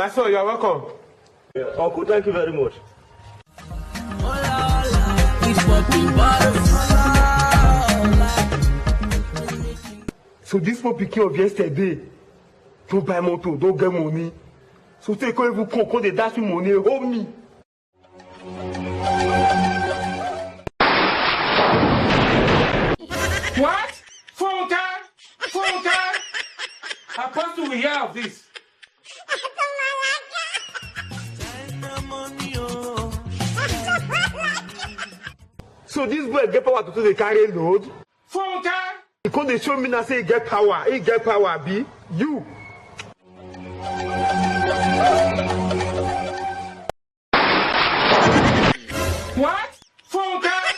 my son, you're welcome. Yeah, uncle, thank you very much. So this one pikin of yesterday, don't buy motor, don't get money. So take even come, they dash me money, hold me. What? Phone card? Phone card? Apostle will hear of this. So this boy get power to the carry load? Phone card? He come dey show me now say he get power, be you. What? Phone card?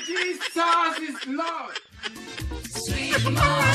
Jesus is Lord. Sweet Lord.